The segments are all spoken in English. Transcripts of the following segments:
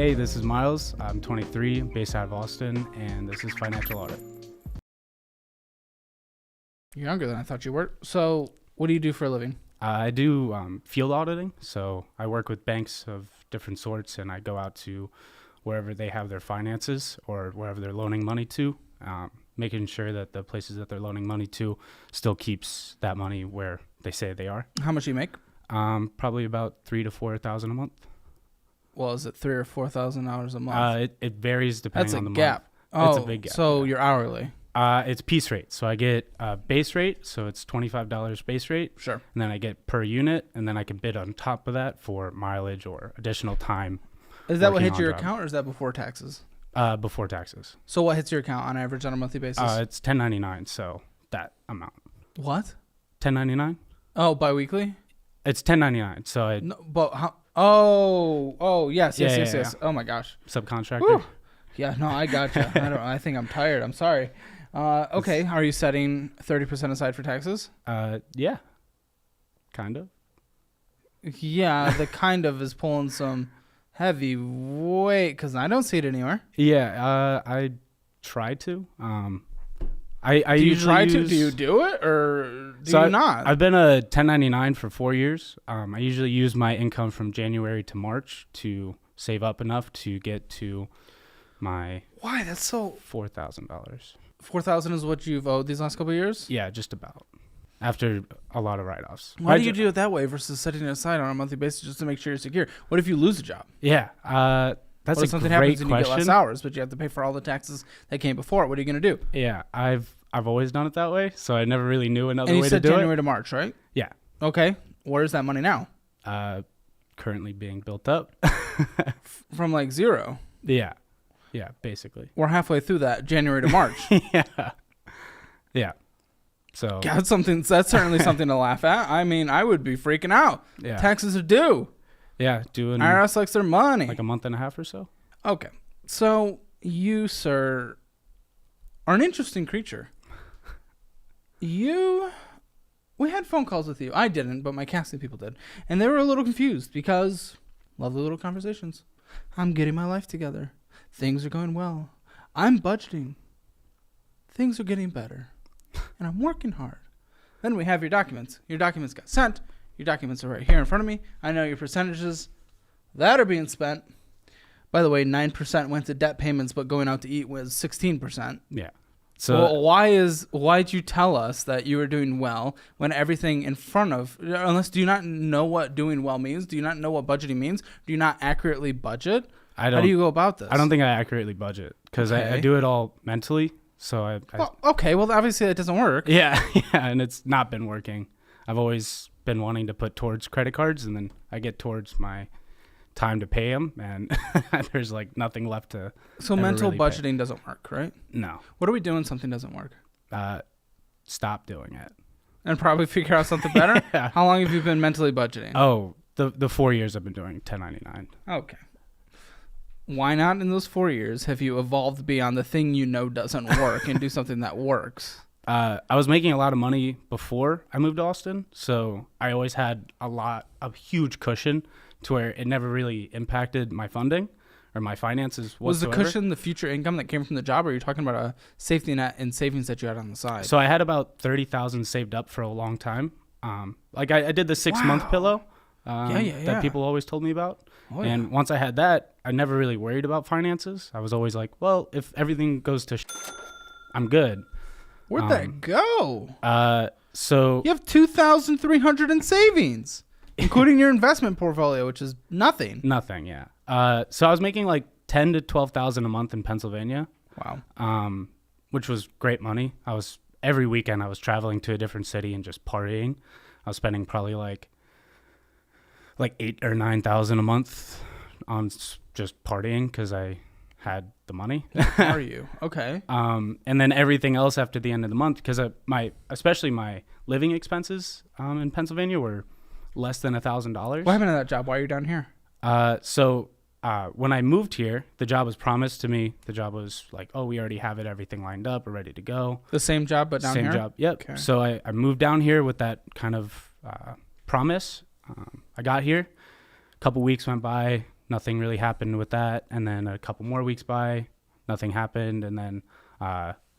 Hey, this is Miles. I'm 23, based out of Austin, and this is Financial Audit. You're younger than I thought you were. So what do you do for a living? I do field auditing, so I work with banks of different sorts, and I go out to wherever they have their finances or wherever they're loaning money to, making sure that the places that they're loaning money to still keeps that money where they say they are. How much do you make? Probably about $3,000 to $4,000 a month. Well, is it $3,000 or $4,000 a month? It varies depending on the gap. month. Oh, it's a big gap. So you're hourly. It's piece rate. So I get base rate, so it's $25 base rate. Sure. And then I get per unit, and then I can bid on top of that for mileage or additional time. Is that what hits your account, or is that before taxes? Before taxes. So what hits your account on average on a monthly basis? It's $10.99, so that amount. What? $10.99? Oh, biweekly? It's $10.99, so No, but how? Oh, yes. Oh my gosh. Subcontractor. Whew. Yeah, no, I gotcha. I think I'm tired. I'm sorry. Okay, are you setting 30% aside for taxes? Yeah. Kind of. Yeah, the kind of is pulling some heavy weight because I don't see it anywhere. Yeah, I try to. I do you usually try to? Do you do it or do you not? I've been a 1099 for 4 years. I usually use my income from January to March to save up enough to get to my Why? That's so $4,000. $4,000 is what you've owed these last couple of years? Yeah, just about. After a lot of write-offs. Why do you do it that way versus setting it aside on a monthly basis just to make sure you're secure? What if you lose a job? Yeah, that's what if a something great happens and question. you get less hours, but you have to pay for all the taxes that came before? What are you going to do? Yeah, I've always done it that way, so I never really knew another and you way said to do January it. to March, right? Yeah. Okay. Where's that money now? Currently being built up. From like zero. Yeah, basically. We're halfway through that January to March. Yeah. So God, that's certainly something to laugh at. I mean, I would be freaking out. Yeah. Taxes are due. Yeah, doing IRS likes their money. like a month and a half or so. Okay. So you, sir, are an interesting creature. We had phone calls with you. I didn't, but my casting people did. And they were a little confused because lovely little conversations. I'm getting my life together. Things are going well. I'm budgeting. Things are getting better. And I'm working hard. Then we have your documents. Your documents got sent. Your documents are right here in front of me. I know your percentages that are being spent. By the way, 9% went to debt payments, but going out to eat was 16%. Yeah. So why'd you tell us that you were doing well when everything in front of, do you not know what doing well means? Do you not know what budgeting means? Do you not accurately budget? How do you go about this? I don't think I accurately budget because I do it all mentally. So okay. Well, obviously that doesn't work. Yeah, and it's not been working. I've always been wanting to put towards credit cards, and then I get towards my time to pay them, and there's like nothing left to. So mental budgeting doesn't work, right? No. What do we do when something doesn't work? Stop doing it. And probably figure out something better? Yeah. How long have you been mentally budgeting? Oh, the 4 years I've been doing 1099. Okay. Why not in those 4 years have you evolved beyond the thing you know doesn't work and do something that works? I was making a lot of money before I moved to Austin, so I always had a huge cushion to where it never really impacted my funding or my finances whatsoever. Was the cushion the future income that came from the job, or are you talking about a safety net and savings that you had on the side? So I had about $30,000 saved up for a long time. Like I did the 6-month pillow that people always told me about. Oh, yeah. And once I had that, I never really worried about finances. I was always like, well, if everything goes to I'm good. Where'd that go? So you have $2,300 in savings, including your investment portfolio, which is nothing. Nothing, yeah. So I was making like $10,000 to $12,000 a month in Pennsylvania. Wow. Which was great money. Every weekend I was traveling to a different city and just partying. I was spending probably like $8,000 or $9,000 a month on just partying because I had the money. How are you? Okay. And then everything else after the end of the month, because especially my living expenses in Pennsylvania were less than $1,000. What happened to that job? Why are you down here? So when I moved here, the job was promised to me. The job was like, oh, we already have everything lined up. We're ready to go. The same job, but down here? Same job, yep. Okay. So I moved down here with that kind of promise. I got here. A couple weeks went by. nothing really happened with that. And then a couple more weeks by, nothing happened. And then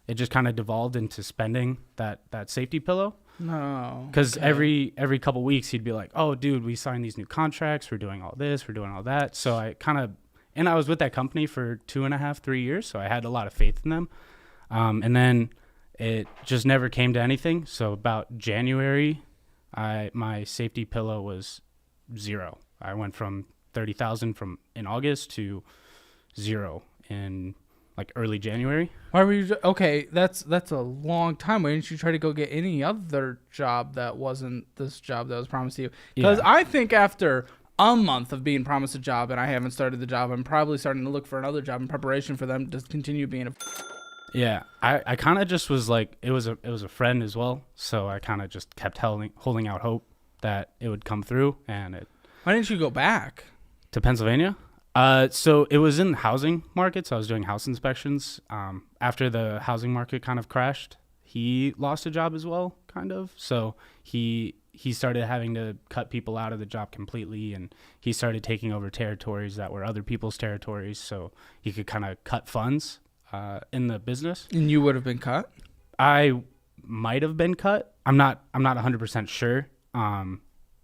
it just kind of devolved into spending that safety pillow. No. Because okay. every couple weeks he'd be like, oh, dude, we signed these new contracts. We're doing all this. We're doing all that. So I kind of, and I was with that company for 2.5, 3 years. So I had a lot of faith in them. And then it just never came to anything. So about January, my safety pillow was zero. I went from 30,000 from in August to zero in like early January. Why were you okay? That's a long time. Why didn't you try to go get any other job that wasn't this job that was promised to you? Because I think after a month of being promised a job and I haven't started the job, I'm probably starting to look for another job in preparation for them to continue being a. Yeah, I kind of just was like, it was a friend as well, so I kind of just kept holding out hope that it would come through, and it. Why didn't you go back to Pennsylvania? So it was in the housing market, so I was doing house inspections. After the housing market kind of crashed, he lost a job as well, kind of. So he started having to cut people out of the job completely, and he started taking over territories that were other people's territories, so he could kind of cut funds in the business. and you would have been cut? I might have been cut. I'm not 100% sure.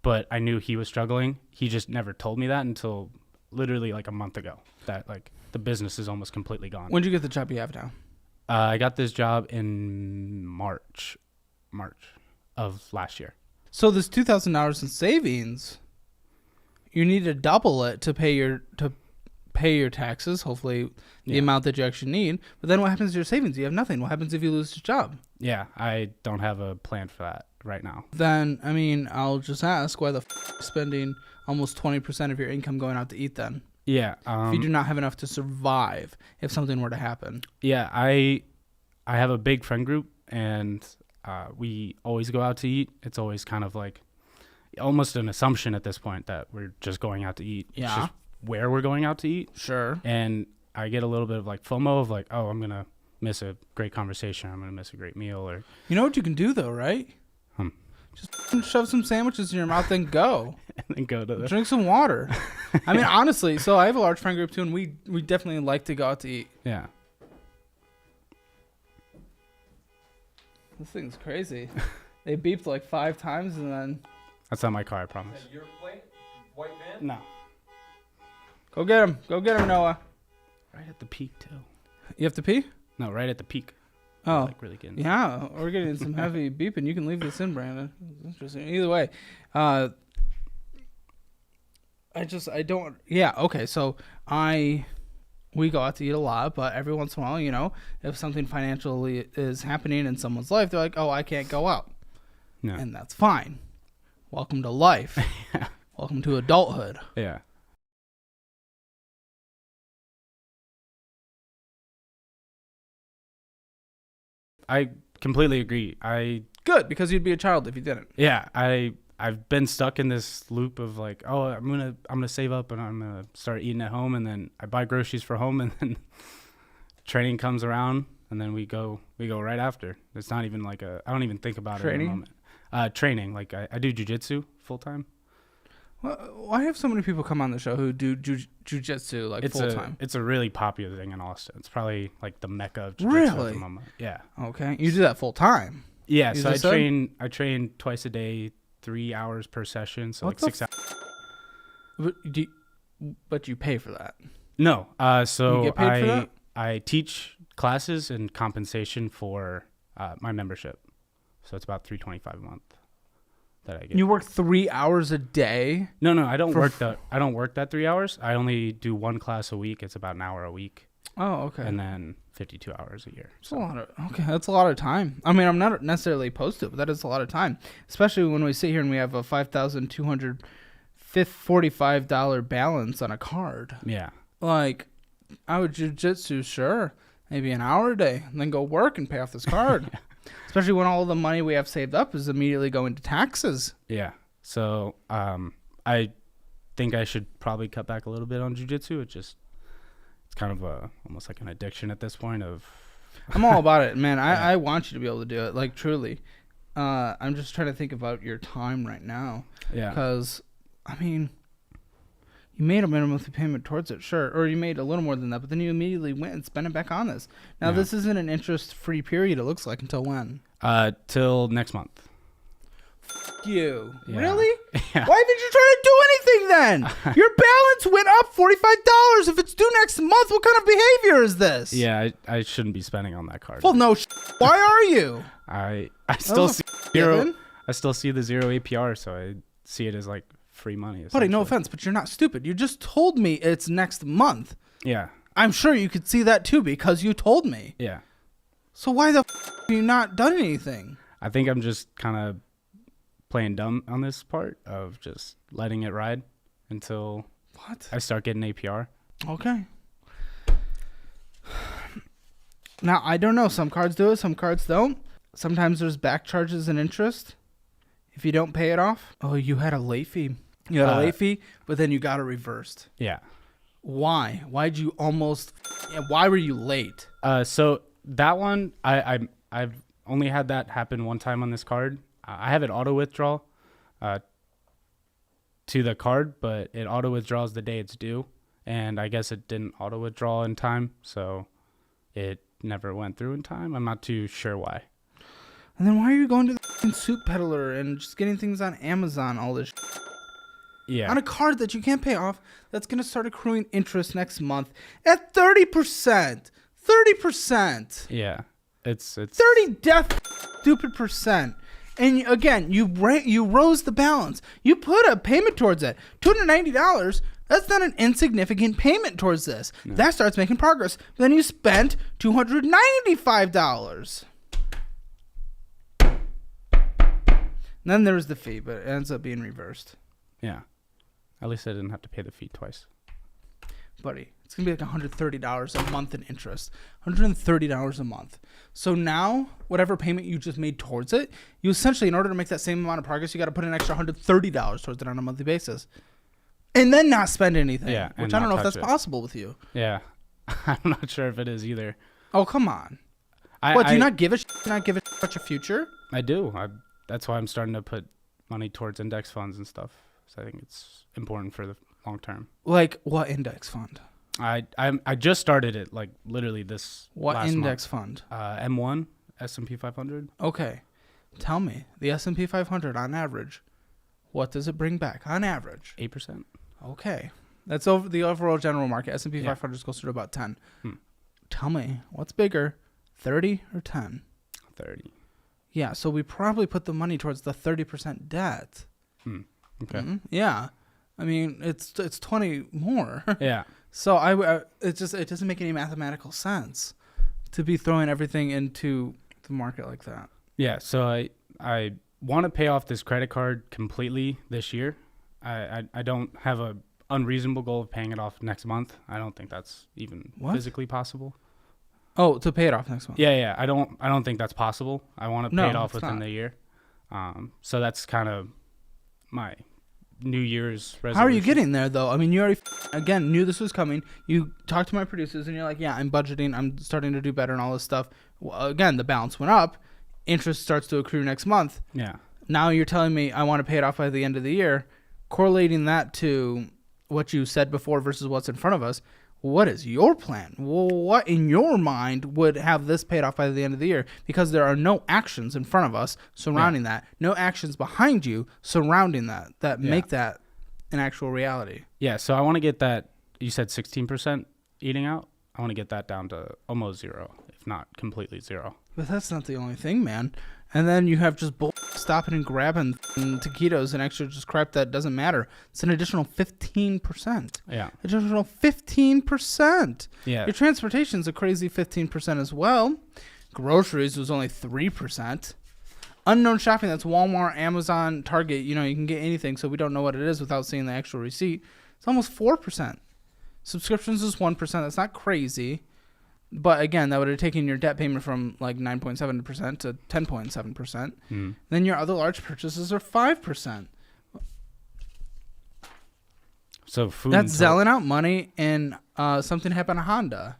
But I knew he was struggling. He just never told me that until literally like a month ago, that like the business is almost completely gone. When did you get the job you have now? I got this job in March of last year. So this $2,000 in savings, you need to double it to pay your taxes, hopefully the amount that you actually need. But then what happens to your savings? You have nothing. What happens if you lose your job? Yeah, I don't have a plan for that right now. Then, I mean, I'll just ask, why the spending almost 20% of your income going out to eat then? Yeah. If you do not have enough to survive if something were to happen. Yeah, I have a big friend group, and we always go out to eat. It's always kind of like almost an assumption at this point that we're just going out to eat. Yeah. It's just where we're going out to eat. Sure. And I get a little bit of like FOMO of like, oh, I'm going to miss a great conversation. I'm going to miss a great meal. Or you know what you can do though, right? Just shove some sandwiches in your mouth and go. and then go to Drink some water. I mean, honestly, so I have a large friend group too, and we definitely like to go out to eat. Yeah. This thing's crazy. They beeped like 5 times and then. That's not my car, I promise. Your plate, white van? No. Go get him. Go get him, Noah. Right at the peak, too. You have to pee? No, right at the peak. Oh. Like really getting Yeah, we're getting some heavy beeping. You can leave this in, Brandon. It's interesting. Either way. Okay, so we go out to eat a lot, but every once in a while, you know, if something financially is happening in someone's life, they're like, oh, I can't go out. No. And that's fine. Welcome to life. Welcome to adulthood. Yeah. I completely agree. Good, because you'd be a child if you didn't. Yeah, I've been stuck in this loop of like, oh, I'm gonna save up and I'm gonna start eating at home, and then I buy groceries for home, and then training comes around, and then we go right after. It's not even like I don't even think about it in a moment. Training, like I do jujitsu full time. Well, why have so many people come on the show who do jujitsu like full time? It's a really popular thing in Austin. It's probably like the mecca of jujitsu Really? at the moment. Yeah. Okay, you do that full time. Yeah, You so just said? I train twice a day, 3 hours per session, so What like the 6 hours. But you pay for that. No, so You get paid for that? I teach classes and compensation for my membership, so it's about $325 a month that I get. You work 3 hours a day? No, I don't work that 3 hours. I only do one class a week. It's about an hour a week. Oh, okay. And then 52 hours a year. That's a lot that's a lot of time. I mean, I'm not necessarily opposed to it, but that is a lot of time, especially when we sit here and we have a $5,245 balance on a card. Yeah. Like, I would jujitsu, sure, maybe an hour a day, and then go work and pay off this card. Yeah. Especially when all the money we have saved up is immediately going to taxes. Yeah. So I think I should probably cut back a little bit on jiu-jitsu. It's kind of almost like an addiction at this point of. I'm all about it, man. I want you to be able to do it, like, truly. I'm just trying to think about your time right now. Yeah. Because, I mean, You made a minimum monthly payment towards it, sure. Or you made a little more than that, but then you immediately went and spent it back on this. Now, this isn't an interest-free period, it looks like, until when? Till next month. You. Yeah. Really? Yeah. Why did you try to do anything then? Your balance went up $45. If it's due next month, what kind of behavior is this? Yeah, I shouldn't be spending on that card. Well, no. Why are you? I still see zero. Given? I still see the 0 APR, so I see it as like free money. Buddy, no offense, but you're not stupid. You just told me it's next month. Yeah. I'm sure you could see that too because you told me. Yeah. So why the have you not done anything? I think I'm just kind of playing dumb on this part of just letting it ride until I start getting APR. Okay. Now, I don't know. Some cards do it, some cards don't. Sometimes there's back charges and interest if you don't pay it off. Oh, you had a late fee. You had a late fee, but then you got it reversed. Yeah. Why? Why'd you almost... why were you late? So that one, I've only had that happen one time on this card. I have it auto withdraw to the card, but it auto withdraws the day it's due. And I guess it didn't auto withdraw in time, so it never went through in time. I'm not too sure why. And then why are you going to the soup peddler and just getting things on Amazon, all this Yeah. on a card that you can't pay off that's going to start accruing interest next month at 30%. 30%. Yeah. It's 30 death stupid percent. And again, you rose the balance. You put a payment towards it. $290. That's not an insignificant payment towards this. No. That starts making progress. But then you spent $295. And then there was the fee, but it ends up being reversed. Yeah. At least I didn't have to pay the fee twice. Buddy, it's going to be like $130 a month in interest. $130 a month. So now, whatever payment you just made towards it, you essentially, in order to make that same amount of progress, you got to put an extra $130 towards it on a monthly basis. And then not spend anything. Yeah, which I don't know if that's possible with you. Yeah. I'm not sure if it is either. Oh, come on. Do you not give a shit? Do you not give a shit about your future? I do. That's why I'm starting to put money towards index funds and stuff. So I think it's important for the long term. Like what index fund? I just started it like literally this last index month. fund? M1 S&P 500. Okay, tell me the S&P 500 on average. What does it bring back on average? 8%. Okay, that's over the overall general market. S&P 500 is closer to about 10. Tell me what's bigger, 30 or 10? 30. Yeah, so we probably put the money towards the 30% debt. Okay. Mm-hmm. Yeah, I mean it's 20 more. Yeah. So it doesn't make any mathematical sense to be throwing everything into the market like that. Yeah. So I want to pay off this credit card completely this year. I don't have a unreasonable goal of paying it off next month. I don't think that's even physically possible. Oh, to pay it off next month. Yeah. I don't think that's possible. I want to pay it off within the year. So that's kind of my New Year's resolution. How are you getting there, though? I mean, you already, again, knew this was coming. You talked to my producers, and you're like, yeah, I'm budgeting. I'm starting to do better and all this stuff. Well, again, the balance went up. Interest starts to accrue next month. Yeah. Now you're telling me I want to pay it off by the end of the year. Correlating that to what you said before versus what's in front of us, what is your plan? Well, what in your mind would have this paid off by the end of the year? Because there are no actions in front of us surrounding that. No actions behind you surrounding that make that an actual reality. Yeah, so I want to get that, you said 16% eating out? I want to get that down to almost zero, if not completely zero. But that's not the only thing, man. And then you have just stopping and grabbing taquitos and extra just crap that doesn't matter. It's an additional 15%. Yeah. Additional 15%. Yeah. Your transportation's a crazy 15% as well. Groceries was only 3%. Unknown shopping, that's Walmart, Amazon, Target. You know, you can get anything, so we don't know what it is without seeing the actual receipt. It's almost 4%. Subscriptions is 1%. That's not crazy. But again, that would have taken your debt payment from like 9.7% to 10.7%. Then your other large purchases are 5%. So food. That's selling out money, and something happened to Honda.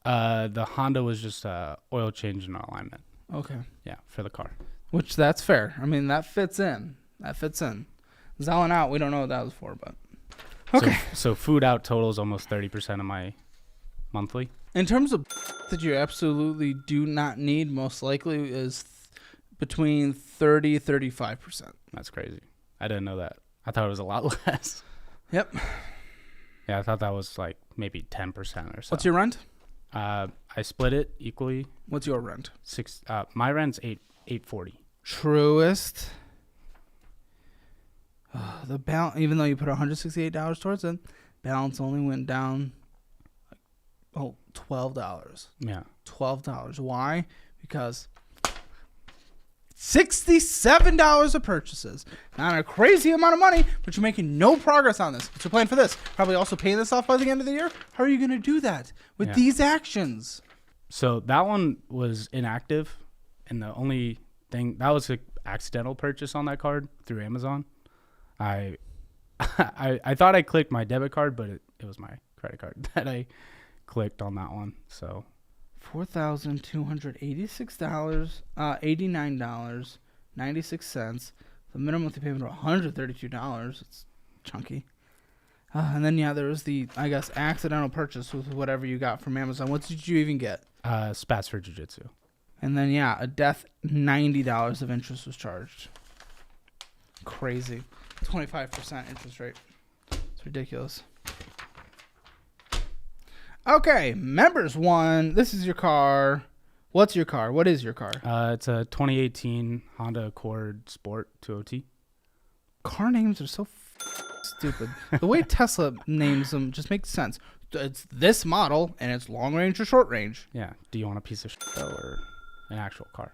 The Honda was just oil change and alignment. Okay. Yeah, for the car. Which that's fair. I mean, that fits in. Selling out, we don't know what that was for, but Okay. So food out totals almost 30% of my monthly. In terms of that you absolutely do not need, most likely is between 30-35%. That's crazy. I didn't know that. I thought it was a lot less. Yep. Yeah, I thought that was like maybe 10% or so. What's your rent? I split it equally. What's your rent? My rent's $840. Truest. The balance, even though you put $168 towards it, balance only went down. $12. Yeah. $12. Why? Because $67 of purchases. Not a crazy amount of money, but you're making no progress on this. What's your plan for this? Probably also paying this off by the end of the year? How are you going to do that with these actions? So that one was inactive, and the only thing that was an accidental purchase on that card through Amazon. I thought I clicked my debit card, but it was my credit card that I clicked on that one. So $4,286, $89.96. The minimum monthly payment of $132. It's chunky. And then there was the, I guess, accidental purchase with whatever you got from Amazon. What did you even get? Spats for Jiu-Jitsu. And then a death $90 of interest was charged. Crazy. 25% interest rate. It's ridiculous. Okay, members one. This is your car. What's your car? What is your car? It's a 2018 Honda Accord Sport 2OT. Car names are so stupid. The way Tesla names them just makes sense. It's this model, and it's long range or short range. Yeah. Do you want a piece of shit though, or an actual car?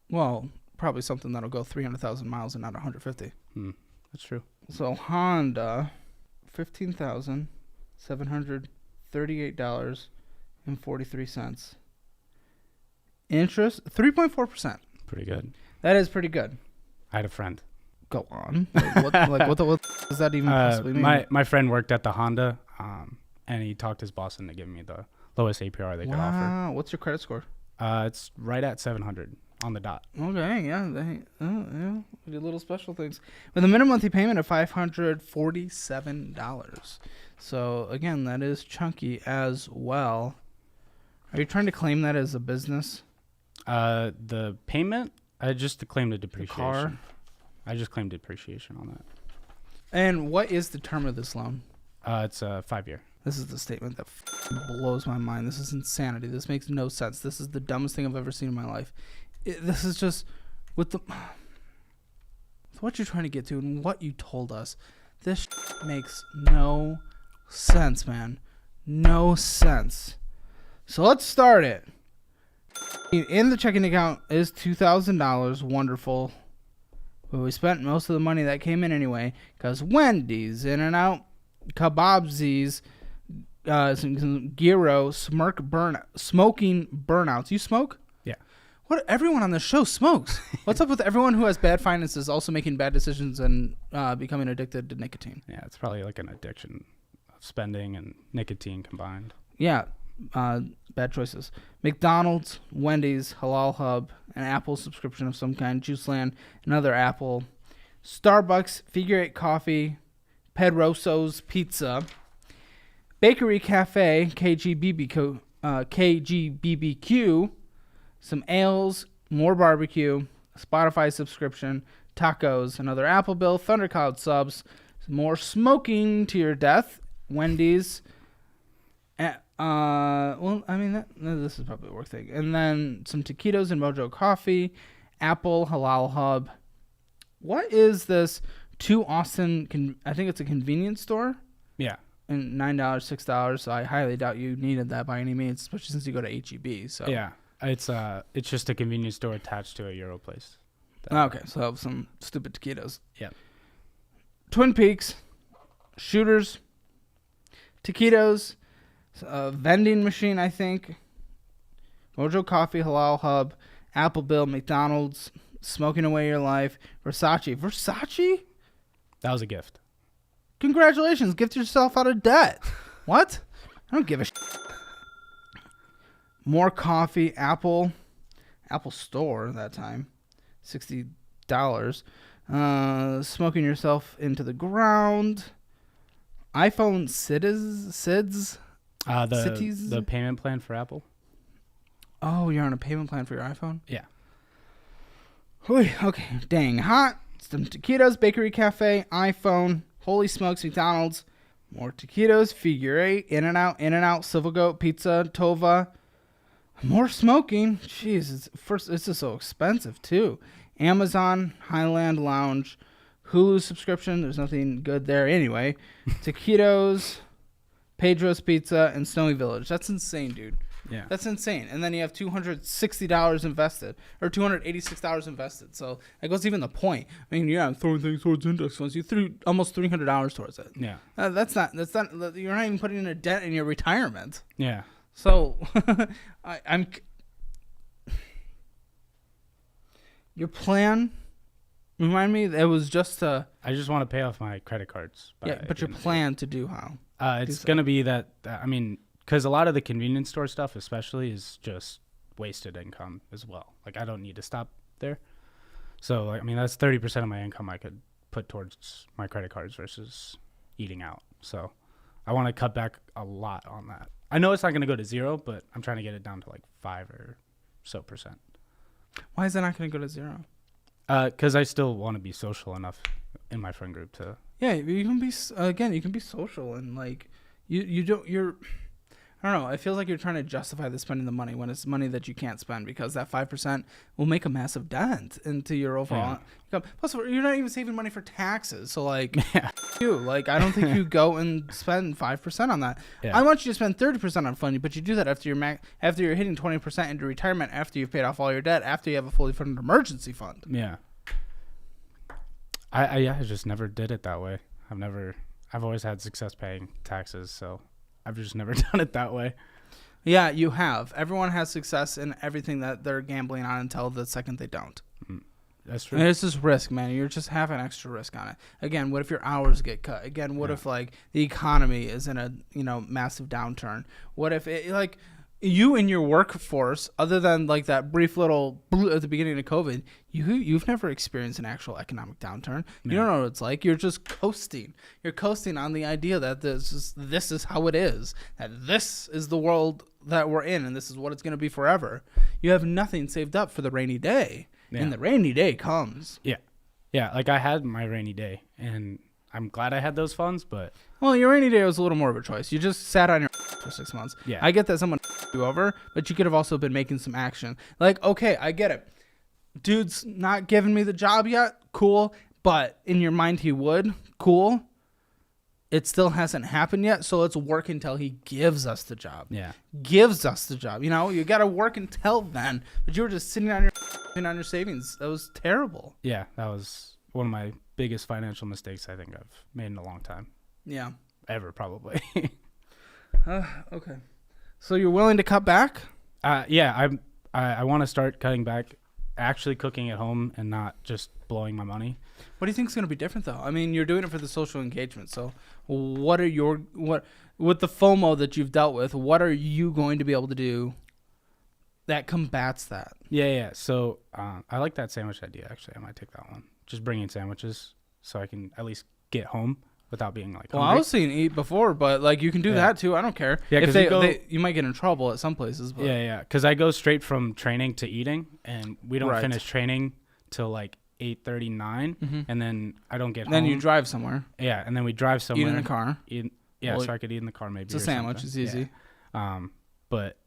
Well, probably something that'll go 300,000 miles and not 150. That's true. So Honda, $15,738.43. Interest 3.4%. Pretty good. That is pretty good. I had a friend. Go on. What does that even possibly mean? My friend worked at the Honda, and he talked his boss into giving me the lowest APR they could offer. Wow. What's your credit score? It's right at 700 on the dot. Okay, yeah. We do little special things. With a minimum monthly payment of $547. So, again, that is chunky as well. Are you trying to claim that as a business? The payment, I just claimed the depreciation. The car? I just claimed depreciation on that. And what is the term of this loan? It's a 5-year. This is the statement that blows my mind. This is insanity. This makes no sense. This is the dumbest thing I've ever seen in my life. This is just with what you're trying to get to and what you told us. This makes no sense, man. No sense. So let's start it. In the checking account is $2,000. Wonderful. But we spent most of the money that came in anyway because Wendy's, In-N-Out, Kebabsies, Gyro, smoking burnouts. You smoke? Yeah. What? Everyone on the show smokes. What's up with everyone who has bad finances also making bad decisions and becoming addicted to nicotine? Yeah, it's probably like an addiction of spending and nicotine combined. Yeah, bad choices. McDonald's, Wendy's, Halal Hub, an Apple subscription of some kind, Juiceland, another Apple, Starbucks, Figure 8 Coffee, Pedroso's Pizza, Bakery Cafe, KGBBQ, some ales, more barbecue, Spotify subscription, tacos, another Apple bill, Thundercloud subs, some more smoking to your death, Wendy's. This is probably a work thing. And then some taquitos and Mojo Coffee, Apple, Halal Hub. What is this? To Austin, I think it's a convenience store. Yeah. And $9, $6. So I highly doubt you needed that by any means, especially since you go to HEB. So yeah, it's just a convenience store attached to a Euro place. Okay, so some stupid taquitos. Yeah. Twin Peaks, Shooters, taquitos, vending machine, I think. Mojo Coffee, Halal Hub, Apple Bill, McDonald's, Smoking Away Your Life, Versace. That was a gift. Congratulations. Gift yourself out of debt. What? I don't give a shit. More coffee. Apple Store that time. $60. Smoking yourself into the ground. iPhone SIDS. The payment plan for Apple. Oh, you're on a payment plan for your iPhone? Yeah. Okay. Dang hot. Some taquitos, bakery cafe, iPhone. Holy smokes, McDonald's. More taquitos, Figure 8, In-N-Out, Silver Goat, Pizza, Tova. More smoking. Jeez, it's just so expensive too. Amazon, Highland Lounge, Hulu subscription. There's nothing good there anyway. Taquitos, Pedro's Pizza, and Snowy Village. That's insane, dude. Yeah. That's insane. And then you have $260 invested, or $286 invested. So that goes even the point. I mean, yeah, I'm throwing things towards index funds. You threw almost $300 towards it. Yeah. That's not. You're not even putting in a dent in your retirement. Yeah. So I'm. Your plan. Remind me, it was just I just want to pay off my credit cards. But your plan to do how? It's going to be that, I mean, because a lot of the convenience store stuff especially is just wasted income as well. Like, I don't need to stop there. So, like, I mean, that's 30% of my income I could put towards my credit cards versus eating out. So I want to cut back a lot on that. I know it's not going to go to zero, but I'm trying to get it down to like 5 or so percent. Why is it not going to go to zero? Because I still want to be social enough in my friend group to. Yeah, you can be you can be social and like I don't know. It feels like you're trying to justify the spending the money when it's money that you can't spend, because that 5% will make a massive dent into your overall income. Plus, you're not even saving money for taxes. So like, I don't think you go and spend 5% on that. Yeah. I want you to spend 30% on funding, but you do that after you're hitting 20% into retirement, after you've paid off all your debt, after you have a fully funded emergency fund. Yeah. I just never did it that way. I've always had success paying taxes, so I've just never done it that way. Yeah, you have. Everyone has success in everything that they're gambling on until the second they don't. That's true. And it's just risk, man. You're just having extra risk on it. Again, what if your hours get cut? Again, what if like the economy is in a massive downturn? What if it, like you in your workforce, other than like that brief little at the beginning of COVID, you've never experienced an actual economic downturn. You don't know what it's like. You're just coasting. You're coasting on the idea that this is how it is. That this is the world that we're in, and this is what it's going to be forever. You have nothing saved up for the rainy day, and the rainy day comes. Yeah, yeah. Like I had my rainy day, and I'm glad I had those funds, but your rainy day was a little more of a choice. You just sat on your for 6 months. Yeah, I get that someone you over, but you could have also been making some action. Like, okay, I get it. Dude's not giving me the job yet. Cool. But in your mind, he would. Cool. It still hasn't happened yet. So let's work until he gives us the job. Yeah. Gives us the job. You got to work until then. But you were just sitting on your savings. That was terrible. Yeah. That was one of my biggest financial mistakes I think I've made in a long time. Yeah. Ever, probably. Okay. So you're willing to cut back? Yeah. I want to start cutting back, actually cooking at home and not just blowing my money. What do you think is going to be different though? I mean, you're doing it for the social engagement. So with the FOMO that you've dealt with, what are you going to be able to do that combats that? Yeah. So I like that sandwich idea. Actually, I might take that one. Just bringing sandwiches so I can at least get home without being like hungry. Well, I was saying eat before, but like you can do that too. I don't care. Yeah, because you might get in trouble at some places. But. Yeah. Because I go straight from training to eating, and we don't finish training till like 8:39, and then I don't get home. Then you drive somewhere. Yeah, and then we drive somewhere. Eat in the car. So I could eat in the car maybe. It's a sandwich. It's easy. Yeah.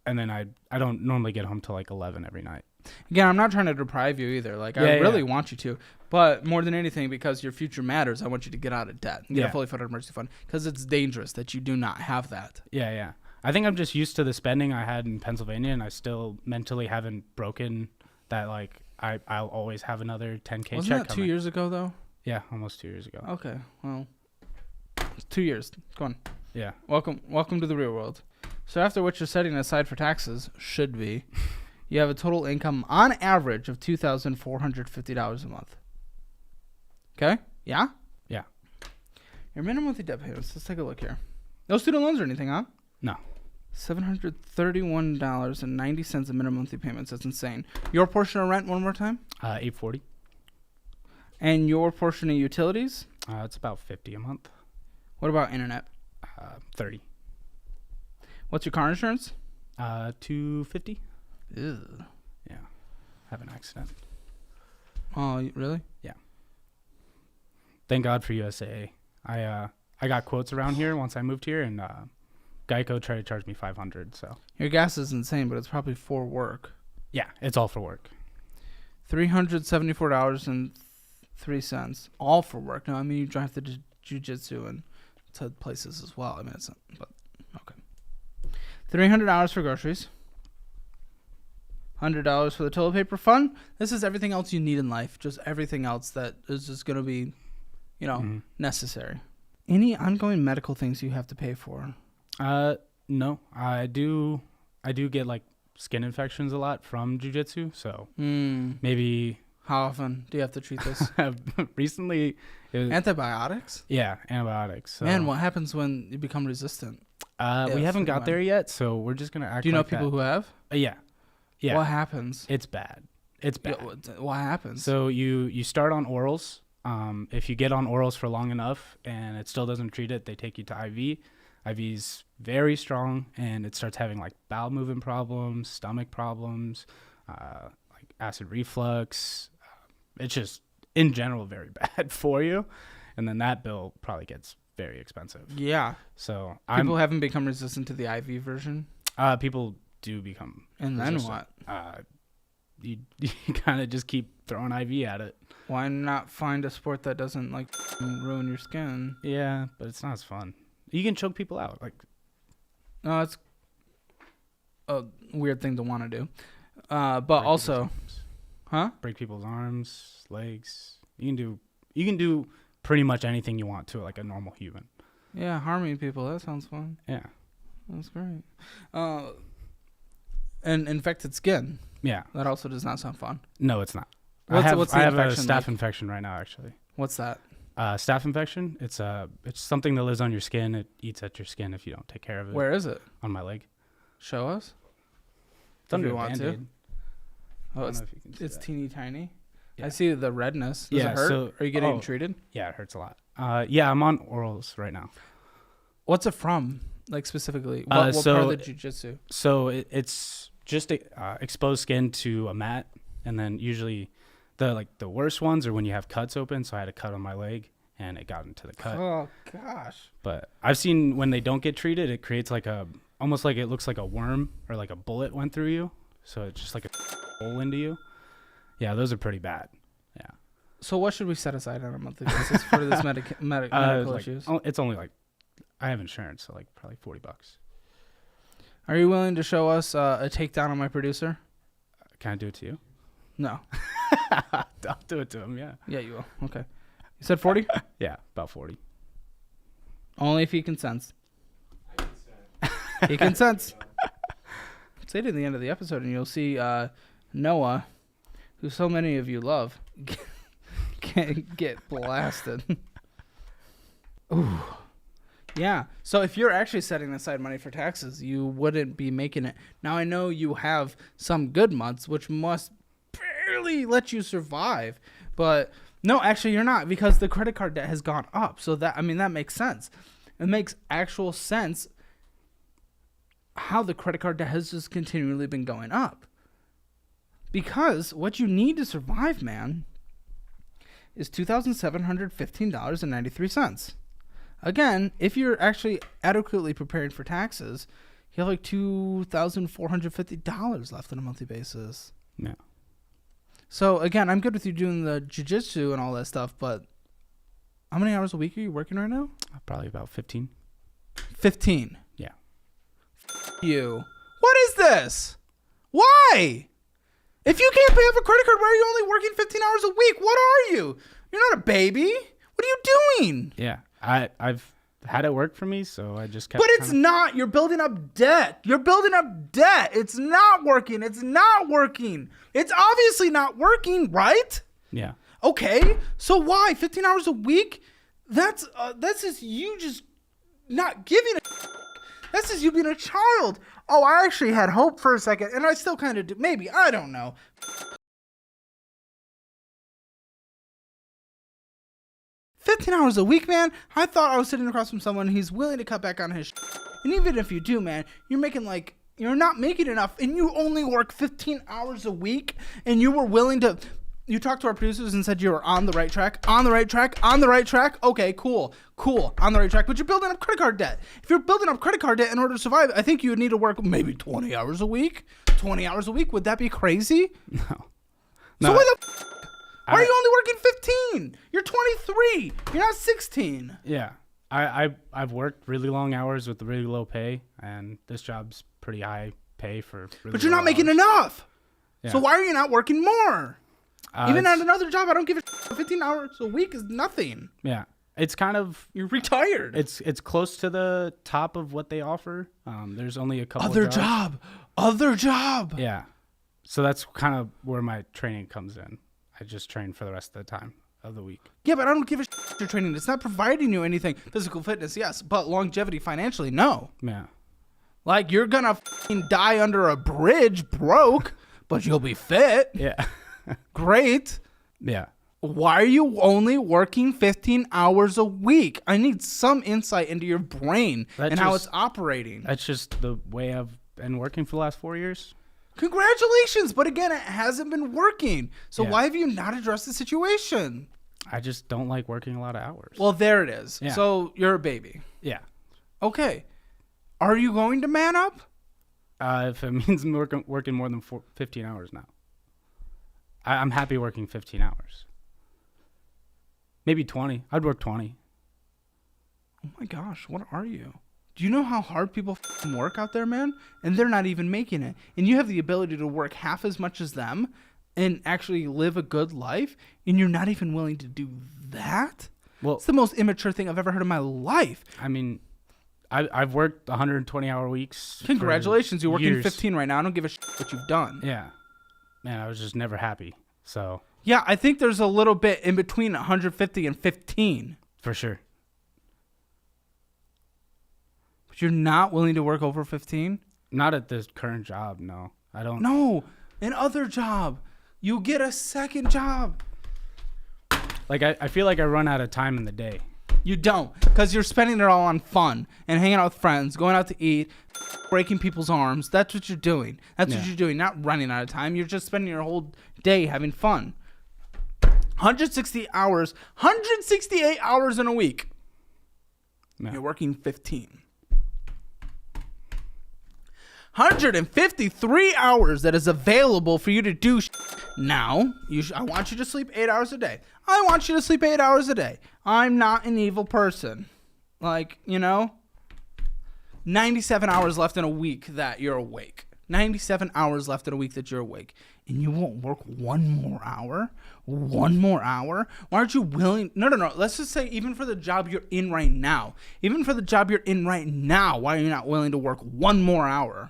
And then I don't normally get home till like 11 every night. Again, I'm not trying to deprive you either. Like I really want you to, but more than anything, because your future matters, I want you to get out of debt and get a fully funded emergency fund, because it's dangerous that you do not have that. Yeah. I think I'm just used to the spending I had in Pennsylvania, and I still mentally haven't broken that. Like I'll always have another 10K Wasn't check that 2 years ago though? Yeah, almost 2 years ago. Okay, well, 2 years. Go on. Yeah. Welcome to the real world. So after what you're setting aside for taxes should be, you have a total income on average of $2,450 a month. Okay? Yeah? Yeah. Your minimum monthly debt payments. Let's take a look here. No student loans or anything, huh? No. $731.90 in minimum monthly payments. That's insane. Your portion of rent, one more time? $840. And your portion of utilities? It's about $50 a month. What about internet? 30. What's your car insurance? $250. Ew. Yeah, have an accident. Oh, really? Yeah. Thank God for USAA. I got quotes around here once I moved here, and Geico tried to charge me $500. So Your gas is insane, but it's probably for work. yeah, it's all for work. $374.03, all for work. No, I mean you drive to jiu-jitsu and to places as well. I mean it's but okay. $300 for groceries. $100 for the toilet paper. Fun. This is everything else you need in life. Just everything else that is just gonna be, necessary. Any ongoing medical things you have to pay for? No, I do get like skin infections a lot from jiu-jitsu, so maybe How often do you have to treat this? recently it was, Antibiotics? yeah, antibiotics. So, Man, what happens when you become resistant? we haven't got there yet, so we're just gonna act. Do you know like people that. who have? Yeah. What happens? It's bad. It's bad. What happens? So you start on orals. If you get on orals for long enough and it still doesn't treat it, they take you to IV. IV's very strong, and it starts having like bowel movement problems, stomach problems, like acid reflux. It's just in general very bad for you, and then that bill probably gets very expensive. Yeah. So People haven't become resistant to the IV version. people do become And then resistant. what? You kind of just keep throwing IV at it. Why not find a sport that doesn't like ruin your skin? Yeah, but it's not as fun. You can choke people out. Like, No, it's a weird thing to want to do. But break also, people's huh? arms. Break people's arms, legs. You can do pretty much anything you want to like a normal human. Yeah, harming people. That sounds fun. Yeah. That's great. And infected skin. Yeah. That also does not sound fun. No, it's not. What's the I have a infection staph like? infection right now, actually. What's that? Staph infection. It's something that lives on your skin. It eats at your skin if you don't take care of it. Where is it? On my leg. Show us. It's under you a want to. Band-Aid. I Oh, don't it's know if you can see that. teeny tiny. Yeah. I see the redness. Does Yeah, it hurt? so- Are you getting oh. treated? Yeah, it hurts a lot. Yeah, I'm on orals right now. What's it from? Like specifically, what so part of the jiu-jitsu? So it's just exposed skin to a mat, and then usually the worst ones are when you have cuts open. So I had a cut on my leg, and it got into the cut. Oh gosh. But I've seen when they don't get treated, it creates like almost like it looks like a worm or like a bullet went through you. So it's just like a hole into you. Yeah, those are pretty bad. Yeah. So what should we set aside on a monthly basis for this medical issues? It's only like, I have insurance, so like probably $40. Are you willing to show us a takedown on my producer? Can I do it to you? No. I'll do it to him. Yeah. Yeah, you will. Okay. You said 40? Yeah, about 40. Only if he consents. He consents. Say it at the end of the episode, and you'll see Noah, who so many of you love, get blasted. Ooh. Yeah. So if you're actually setting aside money for taxes, you wouldn't be making it. Now, I know you have some good months, which must barely let you survive. But no, actually, you're not, because the credit card debt has gone up. So that makes sense. It makes actual sense how the credit card debt has just continually been going up. Because what you need to survive, man, is $2,715.93. Again, if you're actually adequately prepared for taxes, you have like $2,450 left on a monthly basis. Yeah. So again, I'm good with you doing the jiu-jitsu and all that stuff, but how many hours a week are you working right now? Probably about 15. 15. Yeah. You. What is this? Why? If you can't pay off a credit card, why are you only working 15 hours a week? What are you? You're not a baby. What are you doing? Yeah. I've had it work for me, so I just kept. But it's not. You're building up debt. You're building up debt. It's not working. It's not working. It's obviously not working, right? Yeah. Okay. So why 15 hours a week? That's just you just not giving a. That's just you being a child. Oh, I actually had hope for a second, and I still kind of do. Maybe, I don't know. 15 hours a week, man. I thought I was sitting across from someone who's willing to cut back on his and even if you do, man, you're not making enough, and you only work 15 hours a week, and you were willing to. You talked to our producers and said you were on the right track, on the right track, on the right track. Okay, cool, on the right track. But you're building up credit card debt. If you're building up credit card debt in order to survive, I think you would need to work maybe 20 hours a week. 20 hours a week. Would that be crazy? No. So why are you only working 15? You're 23. You're not 16. Yeah. I've worked really long hours with really low pay, and this job's pretty high pay for really But you're low not making hours. enough. Yeah. So why are you not working more? Even It's- at another job, I don't give a 15 hours a week is nothing. Yeah. It's kind of You're retired. it's close to the top of what they offer. There's only a couple Other of jobs. job. Yeah. So that's kind of where my training comes in. I just train for the rest of the time of the week. Yeah, but I don't give a shit your training. It's not providing you anything. Physical fitness, yes, but longevity financially, no. Yeah. Like, you're gonna die under a bridge broke, but you'll be fit. Yeah. Great. Yeah. Why are you only working 15 hours a week? I need some insight into your brain and how it's operating. That's just the way I've been working for the last 4 years. Congratulations, but again, it hasn't been working. So Yeah. why have you not addressed the situation? I just don't like working a lot of hours. Well, there it is. Yeah. So you're a baby. yeah. Okay. Are you going to man up? If it means working more than 15 hours now. I'm happy working 15 hours. Maybe 20. I'd work 20. Oh my gosh, what are you? Do you know how hard people work out there, man? And they're not even making it. And you have the ability to work half as much as them and actually live a good life, and you're not even willing to do that? Well, It's the most immature thing I've ever heard in my life. I mean, I've worked 120-hour weeks. for Congratulations, you're working years. 15 right now. I don't give a shit what you've done. Yeah. Man, I was just never happy. So, Yeah, I think there's a little bit in between 150 and 15. for sure. But you're not willing to work over 15? Not at this current job, no. I don't. No, an other job. You get a second job. Like, I feel like I run out of time in the day. You don't, because you're spending it all on fun and hanging out with friends, going out to eat, breaking people's arms. That's what you're doing. That's what Yeah. you're doing, not running out of time. You're just spending your whole day having fun. 168 hours in a week. Yeah. You're working 15. 153 hours that is available for you to do now. I want you to sleep 8 hours a day. I want you to sleep 8 hours a day. I'm not an evil person. 97 hours left in a week that you're awake. 97 hours left in a week that you're awake. And you won't work one more hour? One more hour? Why aren't you willing? No. Let's just say even for the job you're in right now. Even for the job you're in right now, why are you not willing to work one more hour?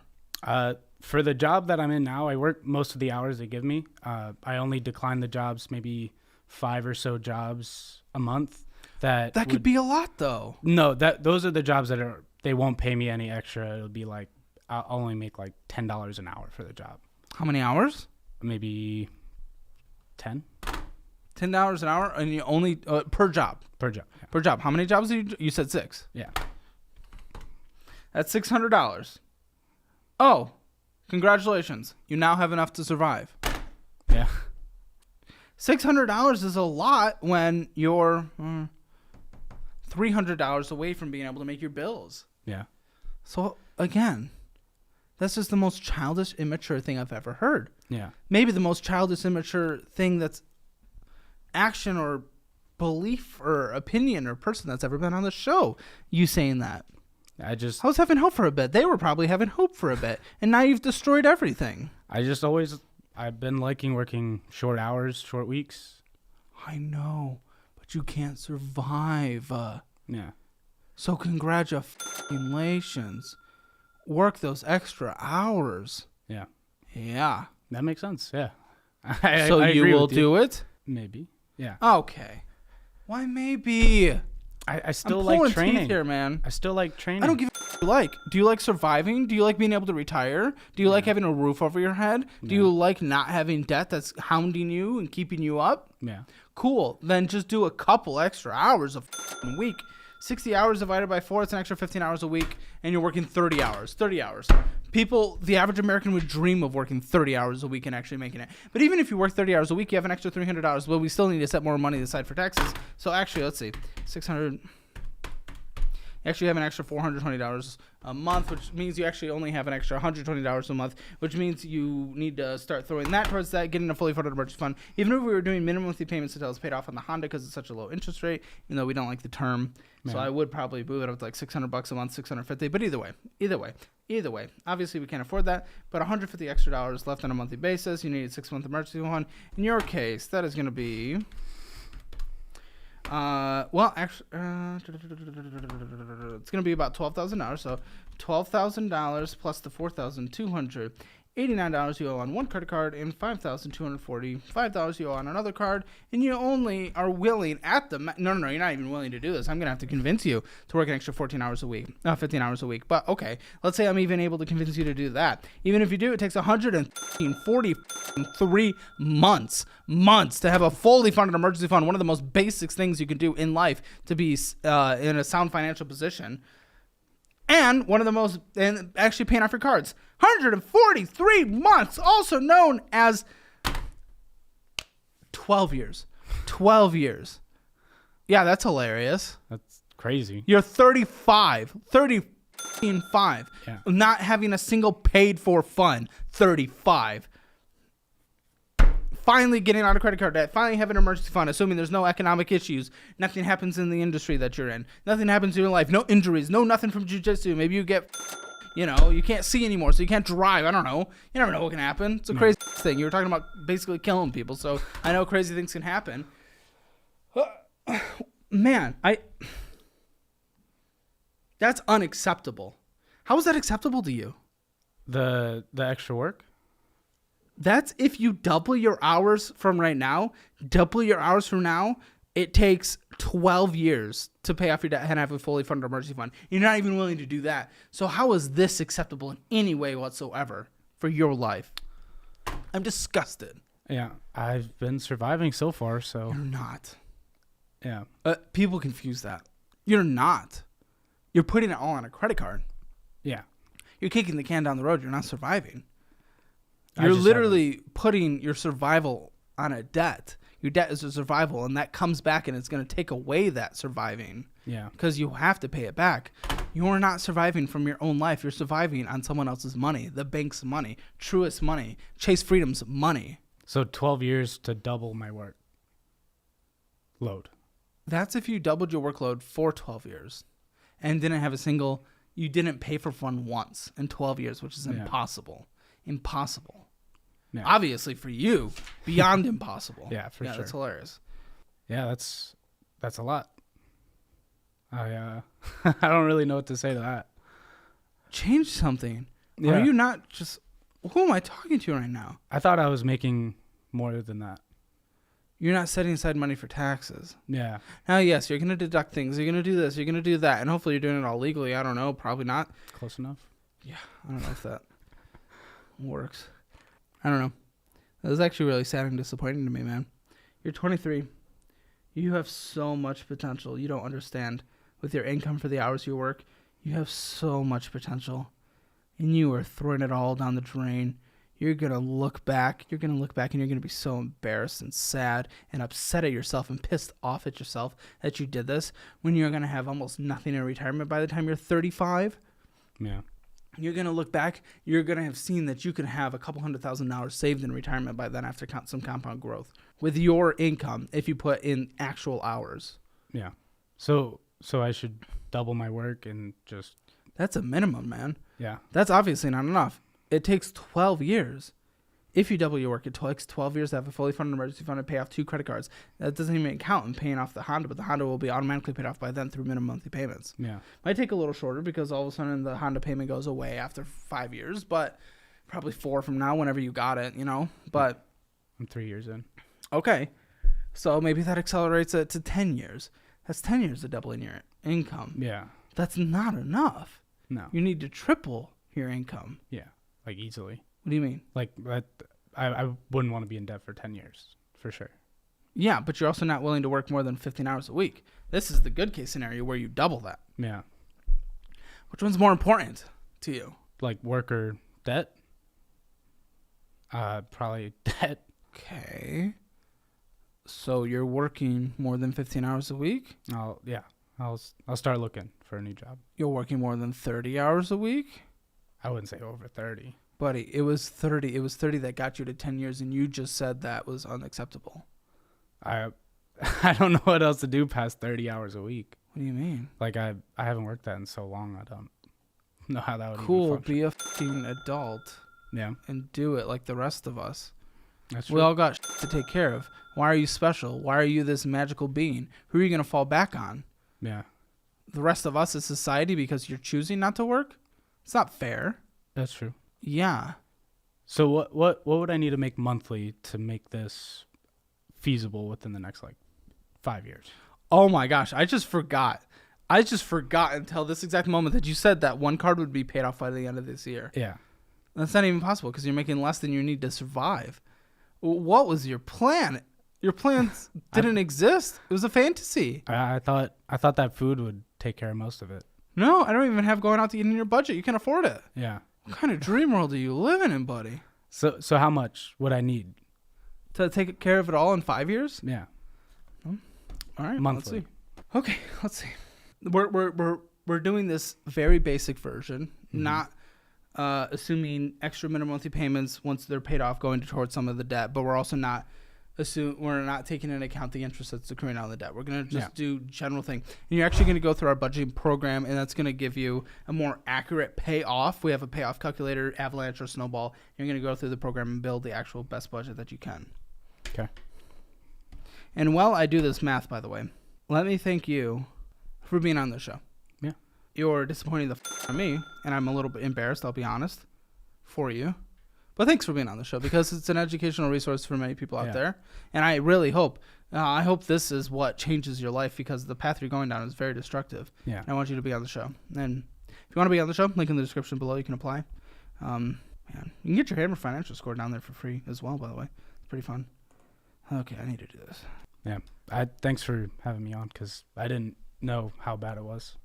For the job that I'm in now, I work most of the hours they give me. I only decline the jobs, maybe 5 or so jobs a month. That Could be a lot, though. No, those are the jobs that they won't pay me any extra. It'll be like I'll only make like $10 an hour for the job. How many hours? Maybe 10 $10 an hour, and you only per job. per job. Yeah. Per job. How many jobs did you? You said 6. Yeah. That's $600. Oh, congratulations! You now have enough to survive. Yeah. $600 is a lot when you're $300 away from being able to make your bills. Yeah. So again, that's just the most childish, immature thing I've ever heard. Yeah. Maybe the most childish, immature thing that's action or belief or opinion or person that's ever been on the show. You saying that. I was having hope for a bit. They were probably having hope for a bit. And now you've destroyed everything. I've been liking working short hours, short weeks. I know, but you can't survive. Yeah. So congratulations. Work those extra hours. Yeah. Yeah. That makes sense. Yeah. So I you agree will with you. do it? Maybe. Yeah. Okay. Why maybe? I still I'm like pulling training teeth here, man. I still like training. I don't give you like? Do you like surviving? Do you like being able to retire? Do you like having a roof over your head? Do you like not having debt that's hounding you and keeping you up? Yeah. Cool. Then just do a couple extra hours a week. 60 hours divided by 4, it's an extra 15 hours a week, and you're working 30 hours. 30 hours. People, the average American would dream of working 30 hours a week and actually making it. But even if you work 30 hours a week, you have an extra $300. Well, we still need to set more money aside for taxes. So actually, let's see, 600. You actually have an extra $420 a month, which means you actually only have an extra $120 a month, which means you need to start throwing that towards that, getting a fully funded emergency fund. Even if we were doing minimum monthly payments until it's paid off on the Honda because it's such a low interest rate, even though we don't like the term. So I would probably move it up to like $600 a month, $650. But either way, obviously we can't afford that. But $150 extra dollars left on a monthly basis. You need a 6-month emergency fund. In your case, that is going to be. Actually, it's going to be about $12,000. So $12,000 plus the $4,289 you owe on one credit card and $5,245 you owe on another card. And you only are willing no, you're not even willing to do this. I'm going to have to convince you to work an extra 15 hours a week. But okay, let's say I'm even able to convince you to do that. Even if you do, it takes 143 months to have a fully funded emergency fund. One of the most basic things you can do in life to be in a sound financial position. And and actually paying off your cards. 143 months, also known as 12 years. 12 years. Yeah, that's hilarious. That's crazy. You're 35. 35. Yeah. Not having a single paid for fund. 35. Finally getting out of credit card debt, finally having an emergency fund, assuming there's no economic issues, nothing happens in the industry that you're in, nothing happens in your life, no injuries, no nothing from jiu-jitsu. Maybe you get, you can't see anymore, so you can't drive. I don't know. You never know what can happen. It's a crazy thing. You were talking about basically killing people, so I know crazy things can happen. Man, that's unacceptable. How is that acceptable to you? The extra work? That's if you double your hours from right now, it takes 12 years to pay off your debt and have a fully funded emergency fund. You're not even willing to do that. So how is this acceptable in any way whatsoever for your life? I'm disgusted. Yeah, I've been surviving so far, so. You're not. Yeah. People confuse that. You're not. You're putting it all on a credit card. Yeah. You're kicking the can down the road. You're not surviving. You're literally putting your survival on a debt. Your debt is a survival, and that comes back, and it's going to take away that surviving. Yeah. Because you have to pay it back. You're not surviving from your own life. You're surviving on someone else's money, the bank's money, Truist's money, Chase Freedom's money. So 12 years to double my work load. That's if you doubled your workload for 12 years and didn't have you didn't pay for fun once in 12 years, which is impossible. Impossible. Yeah. Obviously for you, beyond impossible. Yeah, for sure. That's hilarious. Yeah, that's a lot. I don't really know what to say to that. Change something. Yeah. Are you not just... Who am I talking to right now? I thought I was making more than that. You're not setting aside money for taxes. Yeah. Now, yes, you're going to deduct things. You're going to do this. You're going to do that. And hopefully you're doing it all legally. I don't know. Probably not. Close enough? Yeah. I don't know if that works. I don't know. That was actually really sad and disappointing to me, man. You're 23. You have so much potential. You don't understand. With your income for the hours you work, you have so much potential. And you are throwing it all down the drain. You're going to look back. You're going to look back and you're going to be so embarrassed and sad and upset at yourself and pissed off at yourself that you did this when you're going to have almost nothing in retirement by the time you're 35. Yeah. You're going to look back. You're going to have seen that you can have a couple $100,000 saved in retirement by then after some compound growth with your income if you put in actual hours. Yeah. So I should double my work and just... That's a minimum, man. Yeah. That's obviously not enough. It takes 12 years. If you double your work, it takes 12 years to have a fully funded emergency fund and pay off 2 credit cards. That doesn't even count in paying off the Honda, but the Honda will be automatically paid off by then through minimum monthly payments. Yeah. Might take a little shorter because all of a sudden the Honda payment goes away after 5 years, but probably 4 from now whenever you got it, But I'm 3 years in. Okay. So maybe that accelerates it to 10 years. That's 10 years of doubling your income. Yeah. That's not enough. No. You need to triple your income. Yeah, like easily. What do you mean? Like that, I wouldn't want to be in debt for 10 years, for sure. Yeah, but you're also not willing to work more than 15 hours a week. This is the good case scenario where you double that. Yeah. Which one's more important to you? Like work or debt? Probably debt. Okay. So you're working more than 15 hours a week? I'll start looking for a new job. You're working more than 30 hours a week? I wouldn't say over 30. Buddy, it was 30. It was 30 that got you to 10 years, and you just said that was unacceptable. I don't know what else to do past 30 hours a week. What do you mean? Like I haven't worked that in so long. I don't know how that would Cool, even function. be a f***ing adult Yeah, and do it like the rest of us. that's true. We all got to take care of. Why are you special? Why are you this magical being? Who are you going to fall back on? Yeah, The rest of us as society because you're choosing not to work? It's not fair. that's true. Yeah. So what would I need to make monthly to make this feasible within the next 5 years? Oh my gosh, I just forgot until this exact moment that you said that one card would be paid off by the end of this year. Yeah. That's not even possible because you're making less than you need to survive. What was your plan? Your plans didn't exist. It was a fantasy. I thought that food would take care of most of it. No, I don't even have going out to eat in your budget. You can afford it. Yeah. What kind of dream world are you living in, buddy? So how much would I need? To take care of it all in 5 years? Yeah. All right, Monthly. let's see. Okay, let's see. We're doing this very basic version, not assuming extra minimum monthly payments once they're paid off going towards some of the debt, but we're also not taking into account the interest that's accruing on the debt. We're gonna just do general thing, and you're actually gonna go through our budgeting program, and that's gonna give you a more accurate payoff. We have a payoff calculator, avalanche or snowball. You're gonna go through the program and build the actual best budget that you can. Okay. And while I do this math, by the way, let me thank you for being on the show. Yeah. You're disappointing the out of me, and I'm a little bit embarrassed, I'll be honest, for you. But thanks for being on the show because it's an educational resource for many people out there. And I really hope, this is what changes your life because the path you're going down is very destructive. Yeah. And I want you to be on the show. And if you want to be on the show, link in the description below, you can apply. You can get your Hammer Financial score down there for free as well, by the way. It's pretty fun. Okay, I need to do this. Yeah. Thanks for having me on because I didn't know how bad it was.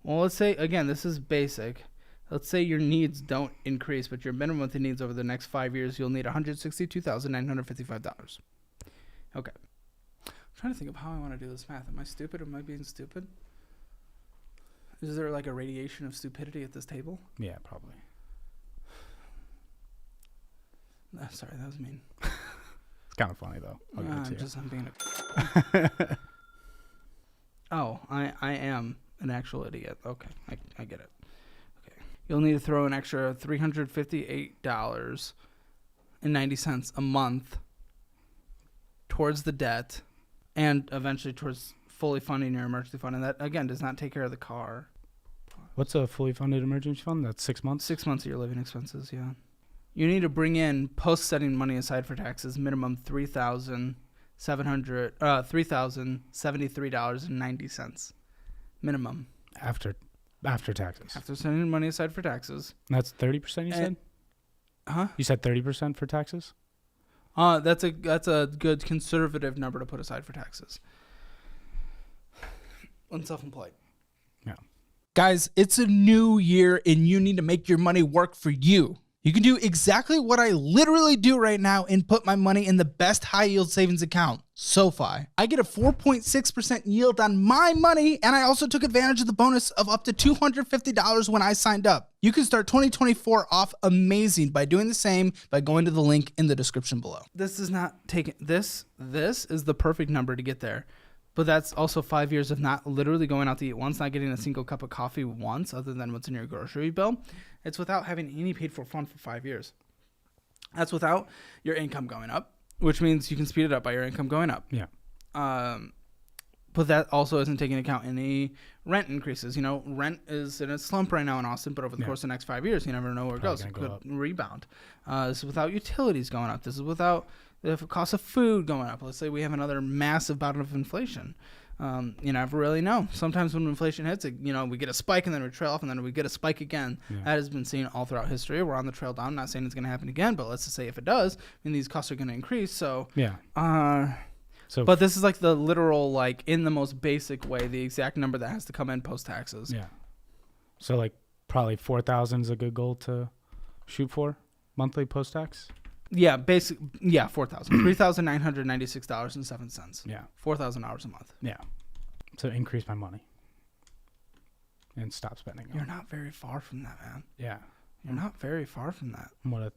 Well, let's say, again, this is basic. Let's say your needs don't increase, but your minimum monthly needs over the next 5 years, you'll need $162,955. Okay. I'm trying to think of how I want to do this math. Am I stupid? Am I being stupid? Is there like a radiation of stupidity at this table? Yeah, probably. Sorry, that was mean. It's kind of funny though. I'll give it to you. I'm being Oh, I am an actual idiot. Okay, I get it. Okay, you'll need to throw an extra $358.90 a month towards the debt, and eventually towards fully funding your emergency fund. And that again does not take care of the car. What's a fully funded emergency fund? That's 6 months. 6 months of your living expenses. Yeah, you need to bring in post setting money aside for taxes minimum $3,073.90 minimum. After taxes. After setting money aside for taxes. That's 30%. You said? Huh? You said 30% for taxes. That's a good conservative number to put aside for taxes. On self-employed. Yeah. Guys, it's a new year and you need to make your money work for you. You can do exactly what I literally do right now and put my money in the best high yield savings account, SoFi. I get a 4.6% yield on my money, and I also took advantage of the bonus of up to $250 when I signed up. You can start 2024 off amazing by doing the same by going to the link in the description below. This is not taking this is the perfect number to get there. But that's also 5 years of not literally going out to eat once, not getting a single cup of coffee once other than what's in your grocery bill. It's without having any paid for fun for 5 years. That's without your income going up, which means you can speed it up by your income going up. Yeah. But that also isn't taking into account any rent increases. You know, rent is in a slump right now in Austin, but over the course of the next 5 years, you never know where it goes. It could rebound. This is without utilities going up. This is without the cost of food going up. Let's say we have another massive bout of inflation. You never really know. Sometimes when inflation hits, we get a spike and then we trail off and then we get a spike again. Yeah. That has been seen all throughout history. We're on the trail down. I'm not saying it's going to happen again, but let's just say if it does, these costs are going to increase. So, but this is like the literal, like in the most basic way, the exact number that has to come in post taxes. Yeah. So like probably 4,000 is a good goal to shoot for monthly post tax. Yeah, 4,000. $3,996.07. Yeah. 4,000 hours a month. Yeah. So increase my money and stop spending. You're not very far from that, man. Yeah. You're not very far from that. What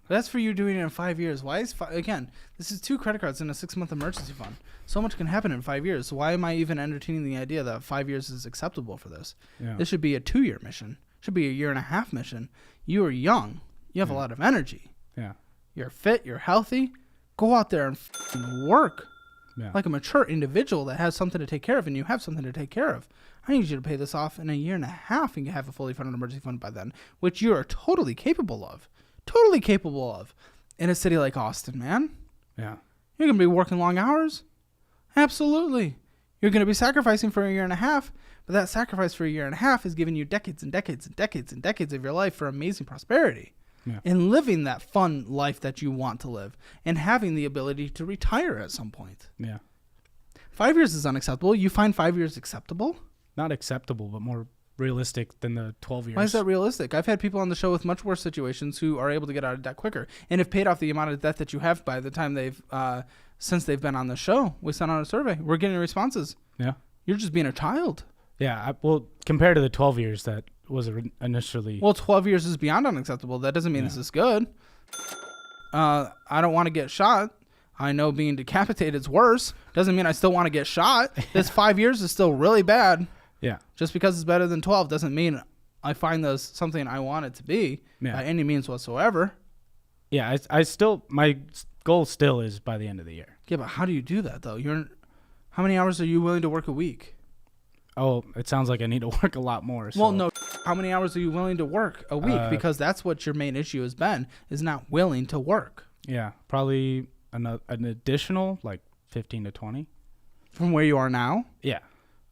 That's for you doing it in 5 years. Why is again? This is 2 credit cards and a 6-month emergency fund. So much can happen in 5 years. So why am I even entertaining the idea that 5 years is acceptable for this? Yeah. This should be a 2-year mission. Should be a 1.5 year mission. You are young. You have a lot of energy. Yeah. You're fit. You're healthy. Go out there and work like a mature individual that has something to take care of, and you have something to take care of. I need you to pay this off in a 1.5 years and you have a fully funded emergency fund by then, which you are totally capable of. Totally capable of in a city like Austin, man. Yeah. You're going to be working long hours. Absolutely. You're going to be sacrificing for a 1.5 years, but that sacrifice for a 1.5 years is giving you decades and decades and decades and decades of your life for amazing prosperity. Yeah. And living that fun life that you want to live and having the ability to retire at some point. Yeah. 5 years is unacceptable. You find 5 years acceptable? Not acceptable, but more realistic than the 12 years. Why is that realistic? I've had people on the show with much worse situations who are able to get out of debt quicker and have paid off the amount of debt that you have by the time since they've been on the show. We sent out a survey. We're getting responses. Yeah. You're just being a child. Yeah. Well, compared to the 12 years that was initially. Well, 12 years is beyond unacceptable. That doesn't mean this is good. I don't want to get shot. I know being decapitated is worse. Doesn't mean I still want to get shot. This 5 years is still really bad. Yeah. Just because it's better than 12 doesn't mean I find this something I want it to be by any means whatsoever. Yeah. I still, my goal still is by the end of the year. Yeah, but how do you do that though? How many hours are you willing to work a week? Oh, it sounds like I need to work a lot more. So. Well, no. How many hours are you willing to work a week? Because that's what your main issue has been, is not willing to work. Yeah, probably an additional like 15 to 20. From where you are now? Yeah.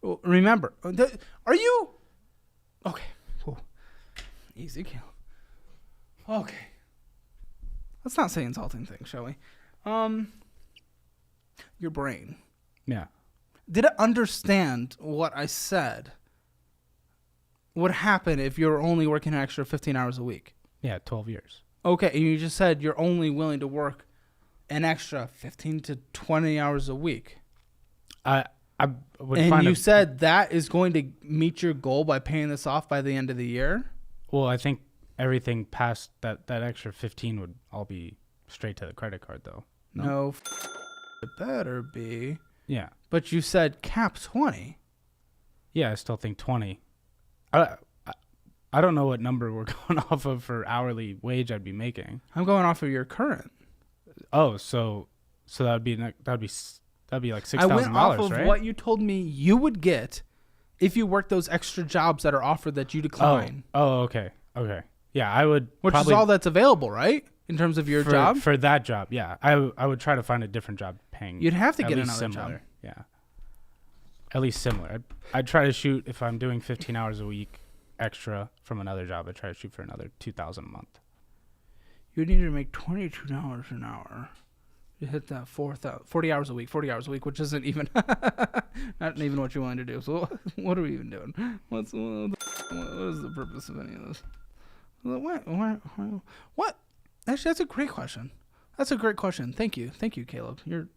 Well, remember, are you... Okay. Whoa. Easy kill. Okay. Let's not say insulting things, shall we? Your brain. Yeah. Did it understand what I said would happen if you're only working an extra 15 hours a week? Yeah, 12 years. Okay, and you just said you're only willing to work an extra 15 to 20 hours a week. I would and find you said that is going to meet your goal by paying this off by the end of the year? Well, I think everything past that extra 15 would all be straight to the credit card, though. No, it better be. Yeah. But you said cap 20. Yeah, I still think 20. I don't know what number we're going off of for hourly wage I'd be making. I'm going off of your current. Oh, so that'd be like $6,000, I went off of right? what you told me you would get if you worked those extra jobs that are offered that you decline. Oh, okay. Yeah, I would. Which is all that's available, right? In terms of your job? For that job, yeah. I would try to find a different job paying. You'd have to at get least another similar. job. Yeah. At least similar. I'd try to shoot, if I'm doing 15 hours a week extra from another job, I'd try to shoot for another $2,000 a month. You need to make $22 an hour. You hit that 40 hours a week, which isn't even not even what you're willing to do. So what are we even doing? What is the purpose of any of this? What? Actually, that's a great question. Thank you, Caleb. You're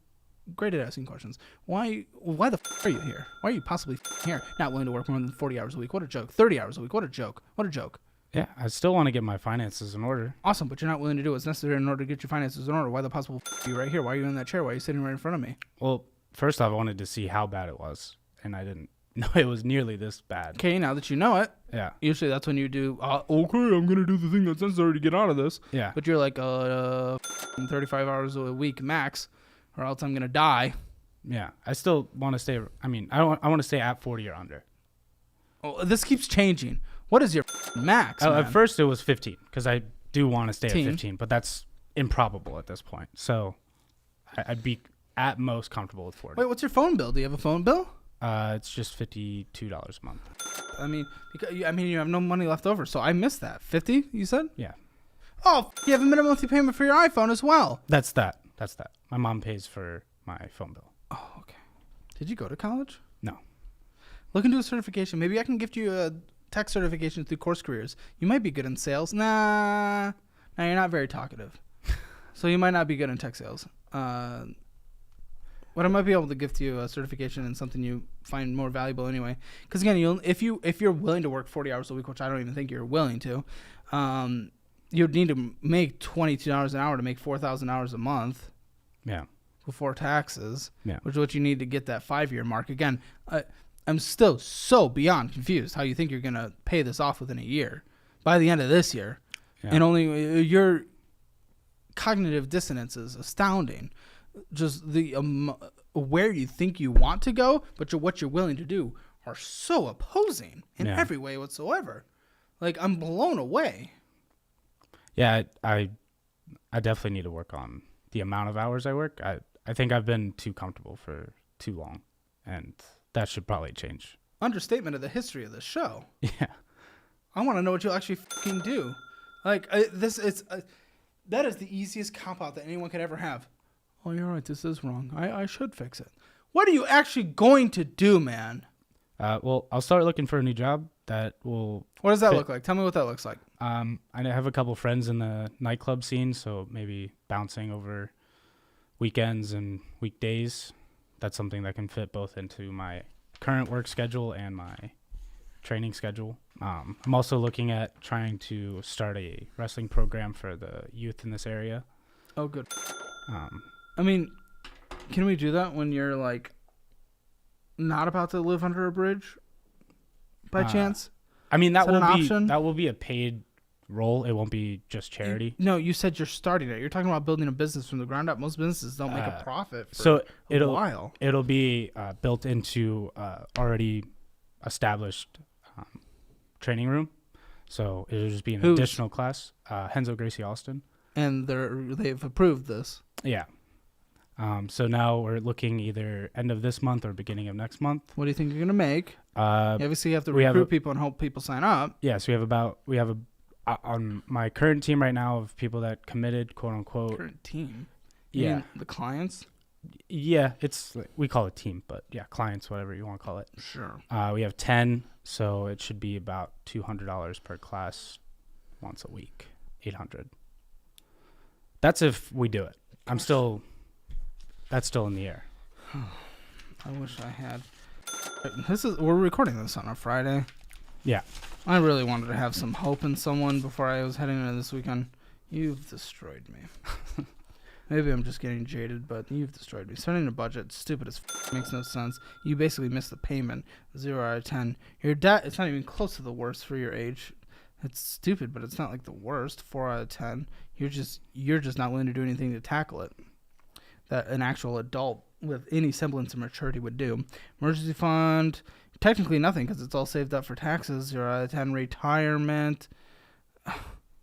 great at asking questions. Why the are you here? Why are you possibly here? Not willing to work more than 40 hours a week. What a joke. 30 hours a week. What a joke. Yeah, I still want to get my finances in order. Awesome, but you're not willing to do what's necessary in order to get your finances in order. Why the possible are you right here? Why are you in that chair? Why are you sitting right in front of me? Well, first off, I wanted to see how bad it was, and I didn't know it was nearly this bad. Okay, now that you know it, Yeah. usually that's when you do, okay, I'm going to do the thing that's necessary to get out of this. Yeah. But you're like, 35 hours a week max, or else I'm going to die. Yeah. I still want to stay, I want to stay at 40 or under. Oh, this keeps changing. What is your max, man? At first it was 15, because I do want to stay at 15. 15, but that's improbable at this point. So I'd be at most comfortable with 40. Wait, what's your phone bill? Do you have a phone bill? It's just $52 a month. I mean, you have no money left over, so I missed that. 50, you said? Yeah. Oh, you have a minimum monthly payment for your iPhone as well. That's that. My mom pays for my phone bill. Oh, okay. Did you go to college? No. Look into a certification. Maybe I can gift you a tech certification through Course Careers. You might be good in sales. Nah, you're not very talkative. So you might not be good in tech sales. But I might be able to gift you a certification in something you find more valuable anyway. Because again, if you're willing to work 40 hours a week, which I don't even think you're willing to, you'd need to make $22 an hour to make 4,000 hours a month. Yeah. Before taxes. Yeah. Which is what you need to get that 5-year mark. Again, I'm still so beyond confused how you think you're gonna pay this off within a year, by the end of this year, and only your cognitive dissonance is astounding. Just the where you think you want to go, but what you're willing to do are so opposing in every way whatsoever. Like, I'm blown away. Yeah, I definitely need to work on the amount of hours I work. I think I've been too comfortable for too long, and that should probably change. Understatement of the history of the show. Yeah. I want to know what you'll actually fucking do. Like, that is the easiest cop-out that anyone could ever have. Oh, you're right. This is wrong. I should fix it. What are you actually going to do, man? Well, I'll start looking for a new job that will... What does that look like? Tell me what that looks like. I have a couple friends in the nightclub scene, so maybe bouncing over weekends and weekdays. That's something that can fit both into my current work schedule and my training schedule. I'm also looking at trying to start a wrestling program for the youth in this area. Oh, good. I mean, can we do that when you're, like, not about to live under a bridge by chance? I mean, that will be a paid role. It won't be just charity. No, you said you're starting it. You're talking about building a business from the ground up. Most businesses don't make a profit for a while. It'll be built into already established training room. So it'll just be an additional class. Henzo Gracie Austin. And they've approved this. Yeah. So now we're looking either end of this month or beginning of next month. What do you think you're gonna make? Obviously, you have to recruit people and help people sign up. Yeah, so we have on my current team right now of people that committed, quote unquote. Current team. Yeah. You mean the clients. Yeah, we call it team, but yeah, clients, whatever you want to call it. Sure. We have 10, so it should be about $200 per class once a week. $800. That's if we do it. That's still in the air. I wish I had. We're recording this on a Friday. Yeah. I really wanted to have some hope in someone before I was heading into this weekend. You've destroyed me. Maybe I'm just getting jaded, but you've destroyed me. Setting a budget, stupid as makes no sense. You basically missed the payment. 0 out of 10. Your debt, it's not even close to the worst for your age. It's stupid, but it's not like the worst. 4 out of 10. You're just not willing to do anything to tackle it that an actual adult with any semblance of maturity would do. Emergency fund, technically nothing because it's all saved up for taxes. 0 out of 10. Retirement. You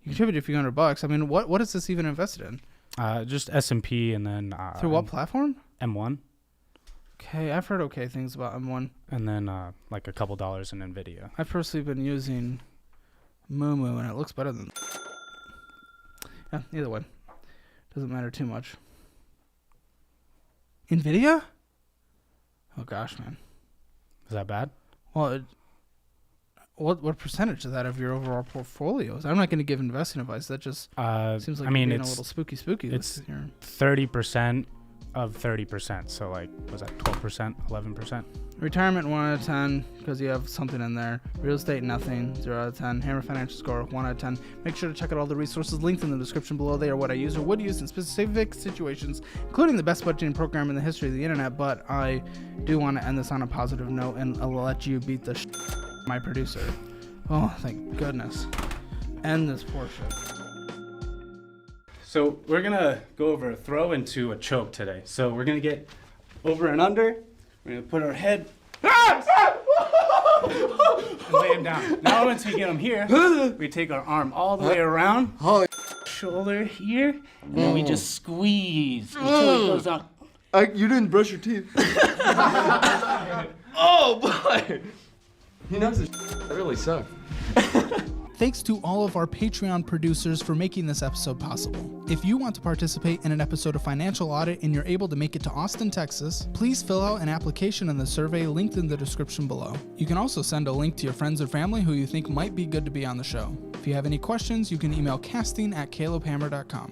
contribute a few $100. I mean, what is this even invested in? Just S&P and then... Through what platform? M1. Okay, I've heard okay things about M1. And then like a couple dollars in NVIDIA. I've personally been using Moomoo, and it looks better than... Yeah, either way. Doesn't matter too much. NVIDIA? Oh, gosh, man. Is that bad? Well, what percentage is that of your overall portfolios? I'm not going to give investing advice. That just seems like being a little spooky. It's 30% of 30%. So, like, was that 12%, 11%? Retirement, 1 out of 10, because you have something in there. Real estate, nothing, 0 out of 10. Hammer Financial Score, 1 out of 10. Make sure to check out all the resources linked in the description below. They are what I use or would use in specific situations, including the best budgeting program in the history of the internet. But I do want to end this on a positive note, and I'll let you beat the my producer. Oh, thank goodness. End this poor shit. So we're going to go over a throw into a choke today. So we're going to get over and under. We're going to put our head and lay him down. Now once we get him here, we take our arm all the way around, shoulder here, and then we just squeeze until it goes out. You didn't brush your teeth. Oh boy! He knows his That really sucked. Thanks to all of our Patreon producers for making this episode possible. If you want to participate in an episode of Financial Audit and you're able to make it to Austin, Texas, please fill out an application in the survey linked in the description below. You can also send a link to your friends or family who you think might be good to be on the show. If you have any questions, you can email casting@calebhammer.com.